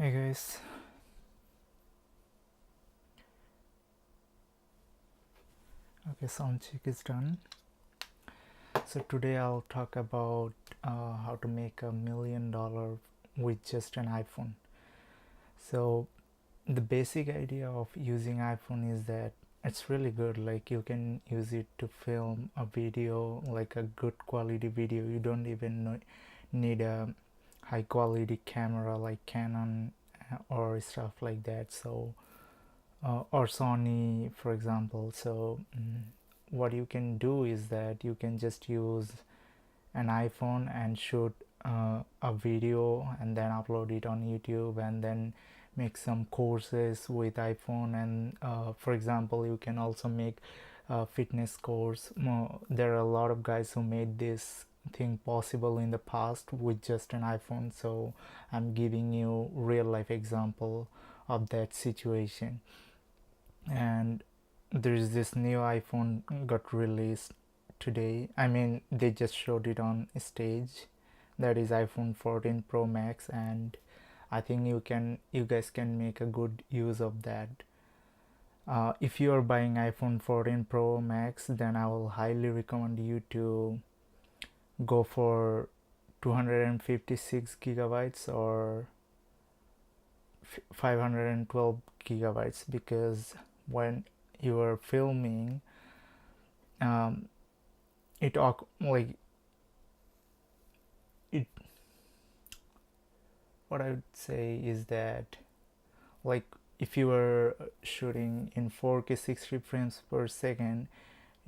Hey guys, okay, sound check is done. So today I'll talk about how to make $1 million with just an iPhone. So the basic idea of using iPhone is that it's really good. Like you can use it to film a video, like a good quality video. You don't even need a high quality camera like Canon or stuff like that. So or Sony, for example. So what you can do is that you can just use an iPhone and shoot a video and then upload it on YouTube and then make some courses with iPhone. And for example, you can also make a fitness course. There are a lot of guys who made this thing possible in the past with just an iPhone, so I'm giving you real life example of that situation. And there's this new iPhone got released today. I mean, they just showed it on stage. That is iPhone 14 Pro Max, and I think you guys can make a good use of that. If you are buying iPhone 14 Pro Max, then I will highly recommend you to go for 256 gigabytes or 512 gigabytes, because when you are filming, um, like it, what I would say is that, like, if you are shooting in 4K 60 frames per second,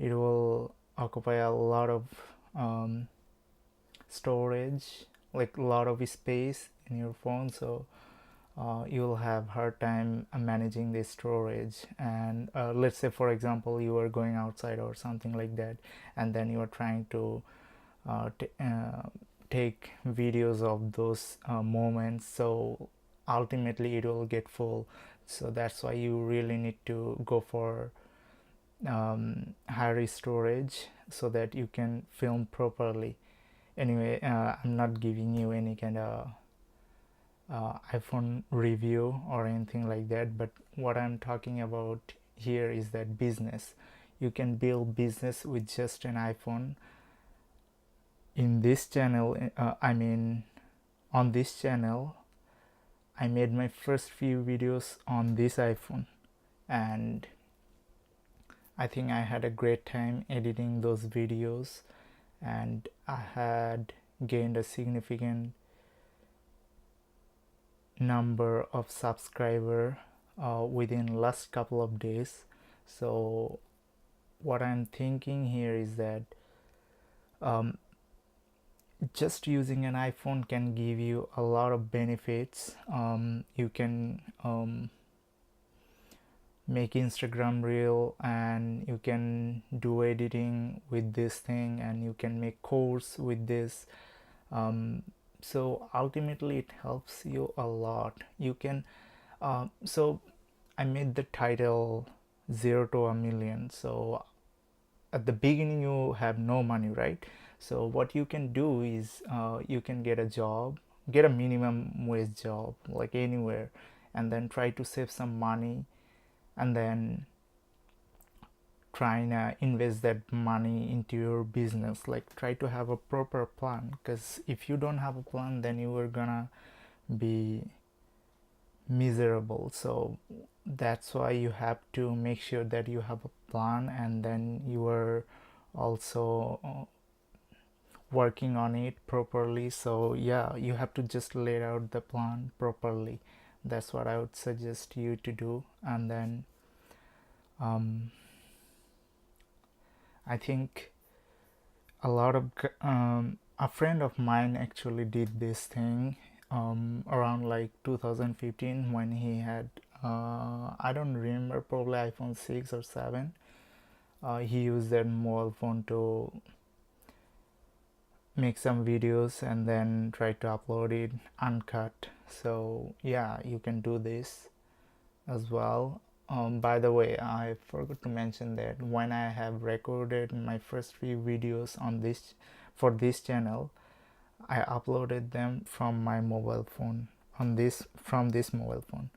it will occupy a lot of um, storage, like a lot of space in your phone. So you'll have hard time managing the storage. And let's say, for example, you are going outside or something like that, and then you are trying to take videos of those moments, so ultimately it will get full. So that's why you really need to go for higher storage so that you can film properly. Anyway, I'm not giving you any kind of iPhone review or anything like that, but what I'm talking about here is that business. You can build business with just an iPhone. In this channel, on this channel, I made my first few videos on this iPhone, and I think I had a great time editing those videos, and I had gained a significant number of subscriber within last couple of days. So what I'm thinking here is that um, just using an iPhone can give you a lot of benefits. You can make Instagram reel, and you can do editing with this thing, and you can make course with this. So ultimately it helps you a lot. You can so I made the title Zero to a Million. So at the beginning you have no money, right? So what you can do is you can get a job, get a minimum wage job like anywhere, and then try to save some money, and then try and invest that money into your business. Like, try to have a proper plan, because if you don't have a plan, then you are gonna be miserable. So that's why you have to make sure that you have a plan, and then you are also working on it properly. So yeah, you have to just lay out the plan properly. That's what I would suggest you to do. And then um, I think a friend of mine actually did this thing around like 2015, when he had I don't remember, probably iPhone 6 or 7. He used that mobile phone to make some videos and then try to upload it uncut. So yeah, you can do this as well. By the way, I forgot to mention that when I have recorded my first few videos on this for this channel, I uploaded them from my mobile phone. on this from this mobile phone.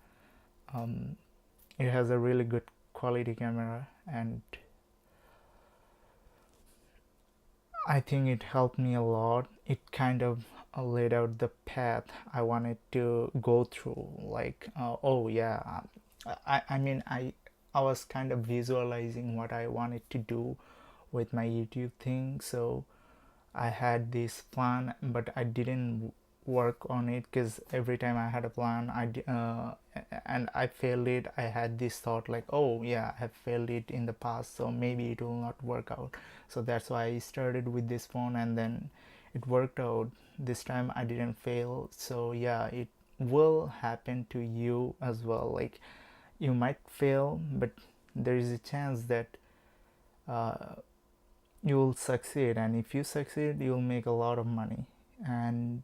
It has a really good quality camera, and I think it helped me a lot. It kind of laid out the path I wanted to go through. Like, oh yeah, I mean, I was kind of visualizing what I wanted to do with my YouTube thing. So I had this plan, but I didn't work on it because every time I had a plan, and I failed it. I had this thought like, oh yeah, I have failed it in the past, so maybe it will not work out. So that's why I started with this phone, and then it worked out. This time I didn't fail. So yeah, it will happen to you as well. Like, you might fail, but there is a chance that uh, you'll succeed, and if you succeed you'll make a lot of money. And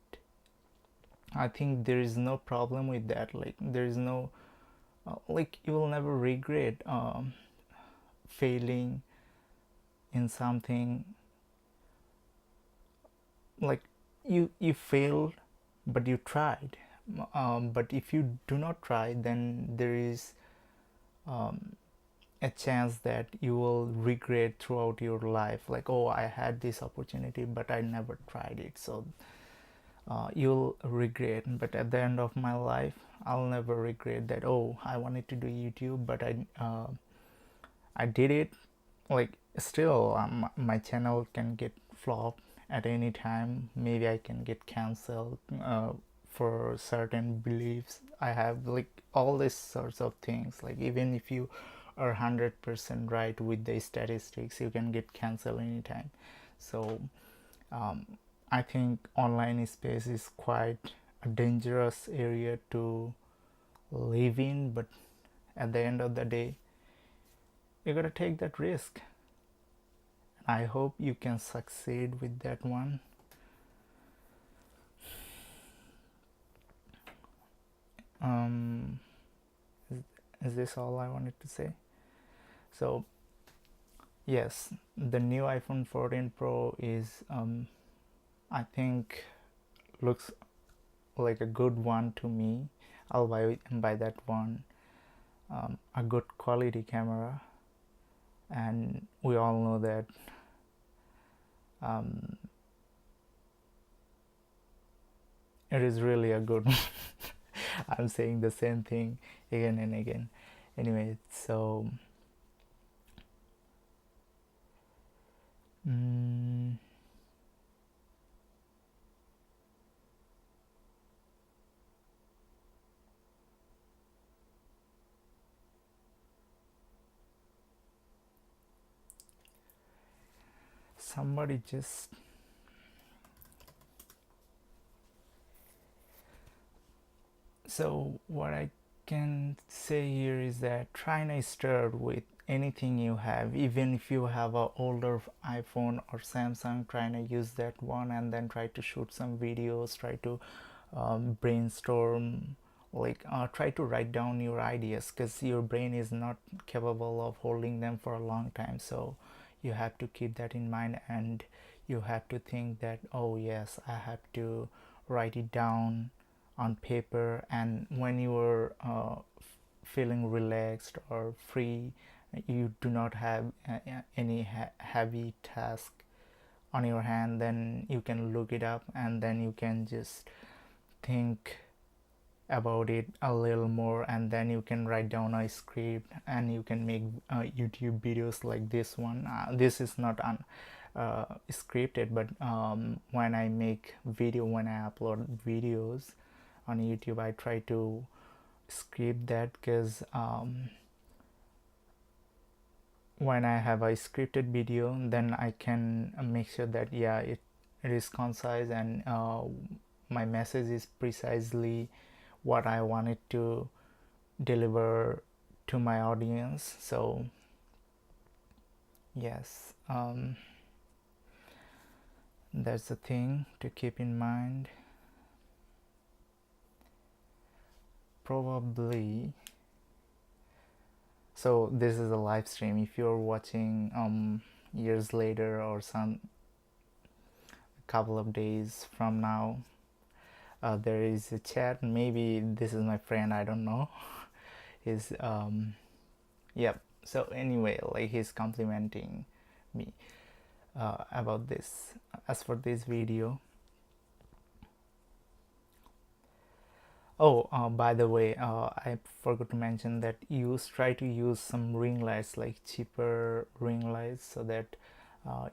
I think there is no problem with that. Like, there is no like, you will never regret failing in something. Like, you failed, but you tried. But if you do not try, then there is um, a chance that you will regret throughout your life, like, oh, I had this opportunity but I never tried it. So you'll regret. But at the end of my life, I'll never regret that, oh, I wanted to do YouTube but I did it. Like, still, my channel can get flopped at any time. Maybe I can get cancelled for certain beliefs I have, like all these sorts of things. Like, even if you are 100% right with the statistics, you can get cancelled anytime. So um, I think online space is quite a dangerous area to live in, but at the end of the day, you gotta take that risk. I hope you can succeed with that one. Um, is this all I wanted to say? So, yes, the new iPhone 14 Pro is, I think, looks like a good one to me. I'll buy that one. A good quality camera, and we all know that um, it is really a good one. I'm saying the same thing again and again. Anyway, so mm, somebody just, so what I can say here is that try not start with anything you have. Even if you have a older iPhone or Samsung, try to use that one and then try to shoot some videos, try to brainstorm. Like, try to write down your ideas, because your brain is not capable of holding them for a long time. So you have to keep that in mind, and you have to think that, oh yes, I have to write it down on paper. And when you are feeling relaxed or free, you do not have any heavy task on your hand, then you can look it up, and then you can just think about it a little more, and then you can write down a script, and you can make YouTube videos like this one. This is not scripted, but when I make video, when I upload videos on YouTube, I try to script that, because when I have a scripted video, then I can make sure that, yeah, it is concise, and my message is precisely what I wanted to deliver to my audience. So yes, that's the thing to keep in mind. Probably, so this is a live stream. If you're watching years later, or some couple of days from now, there is a chat. Maybe this is my friend, I don't know. He's yep. So anyway, like he's complimenting me about this. As for this video, oh, by the way, I forgot to mention that try to use some ring lights, like cheaper ring lights, so that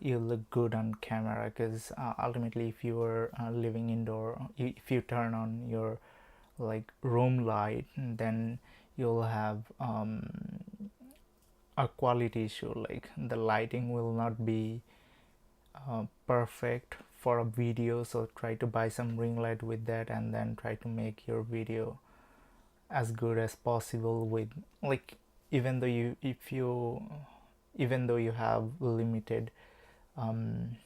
you look good on camera. Because ultimately, if you are living indoor, if you turn on your like room light, then you'll have a quality issue. Like the lighting will not be perfect for a video, so try to buy some ring light with that, and then try to make your video as good as possible with, like, even though you if you even though you have limited um,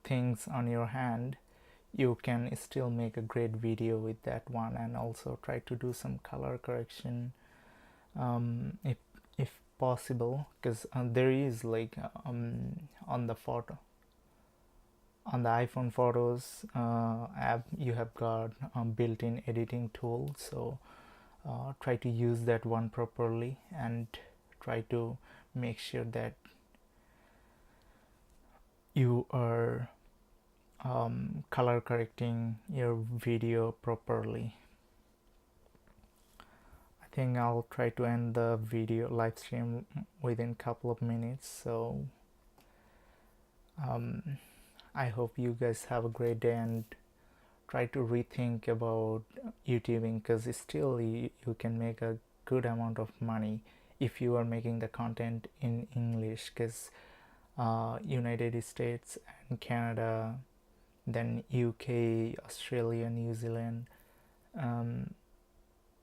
things on your hand, you can still make a great video with that one. And also try to do some color correction if possible, because there is like on the photo on the iPhone photos app, you have got built-in editing tool. So try to use that one properly, and try to make sure that you are color correcting your video properly. I think I'll try to end the video live stream within a couple of minutes. So I hope you guys have a great day, and try to rethink about YouTubing, because still you can make a good amount of money if you are making the content in English. Because United States and Canada, then UK, Australia, New Zealand,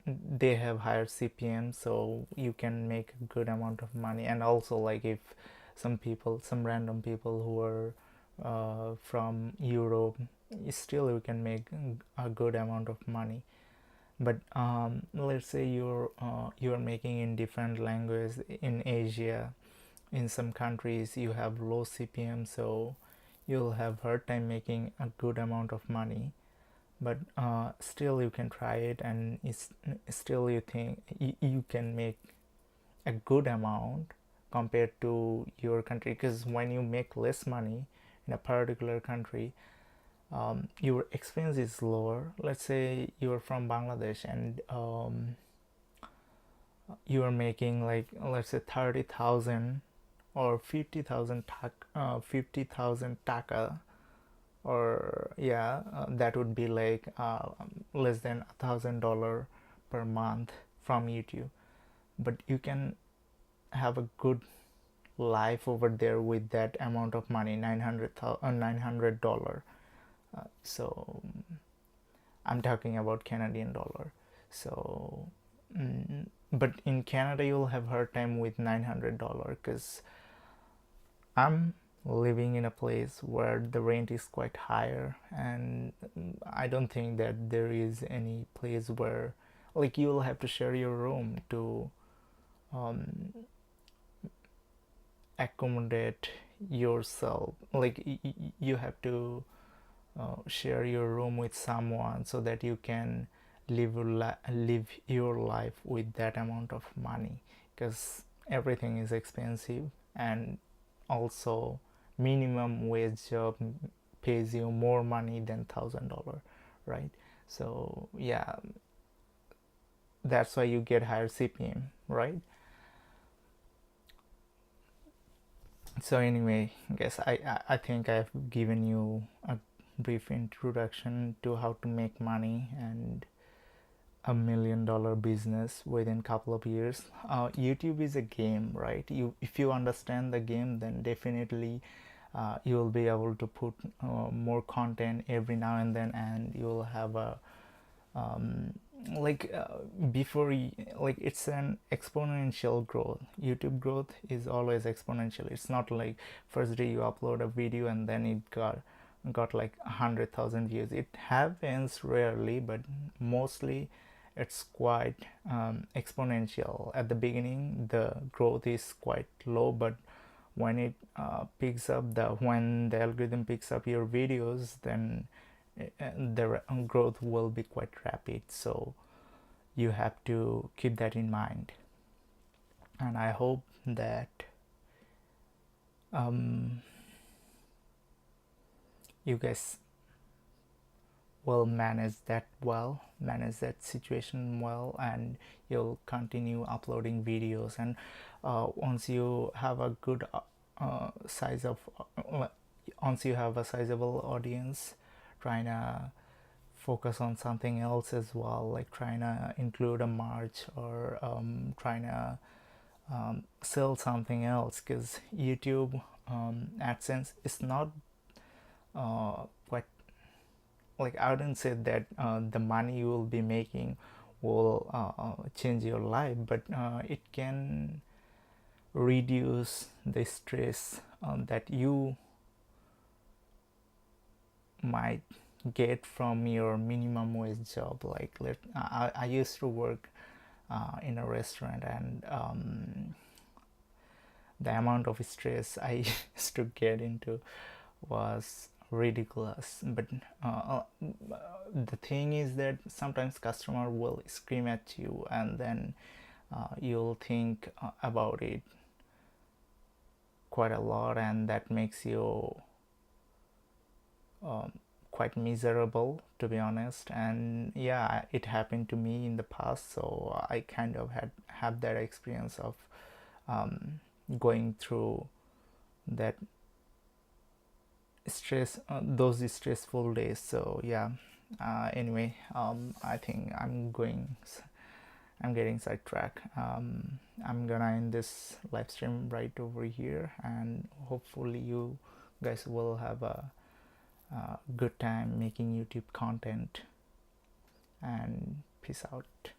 they have higher CPM, so you can make a good amount of money. And also, like, if some random people who are from Europe, still you can make a good amount of money. But let's say you're making in different languages in Asia. In some countries you have low CPM, so you'll have hard time making a good amount of money. But still you can try it, and still you think you can make a good amount compared to your country. Because when you make less money in a particular country, your expense is lower. Let's say you're from Bangladesh, and you are making, like, let's say 30,000 or 50,000 taka, or yeah, that would be like less than $1,000 per month from YouTube. But you can have a good life over there with that amount of money, $900. So I'm talking about Canadian dollar. So but in Canada you'll have hard time with $900, because I'm living in a place where the rent is quite higher, and I don't think that there is any place where, like, you'll have to share your room to accommodate yourself. Like, you have to share your room with someone, so that you can live your life with that amount of money, because everything is expensive. And also, minimum wage job pays you more money than $1,000, right? So yeah, that's why you get higher CPM, right? So anyway, guys, I think I've given you a brief introduction to how to make money and $1 million business within a couple of years. YouTube is a game, right? If you understand the game, then definitely you will be able to put more content every now and then, and you'll have a like before like, it's an exponential growth. YouTube growth is always exponential. It's not like first day you upload a video and then it got like 100,000 views. It happens rarely, but mostly it's quite exponential. At the beginning the growth is quite low, but when it picks up, when the algorithm picks up your videos, then the growth will be quite rapid, so you have to keep that in mind. And I hope that you guys will manage that situation well, and you'll continue uploading videos. And once you have a good size of once you have a sizable audience, trying to focus on something else as well, like trying to include a merch, or trying to sell something else, because YouTube AdSense is not quite, like, I wouldn't say that the money you will be making will change your life, but it can reduce the stress that you might get from your minimum wage job. Like, I used to work in a restaurant, and the amount of stress I used to get into was ridiculous. But the thing is that sometimes customer will scream at you, and then you'll think about it quite a lot, and that makes you quite miserable, to be honest. And yeah, it happened to me in the past, so I kind of had that experience of going through that those stressful days. So yeah, anyway, I think I'm getting sidetracked. I'm gonna end this live stream right over here, and hopefully you guys will have a good time making YouTube content, and peace out.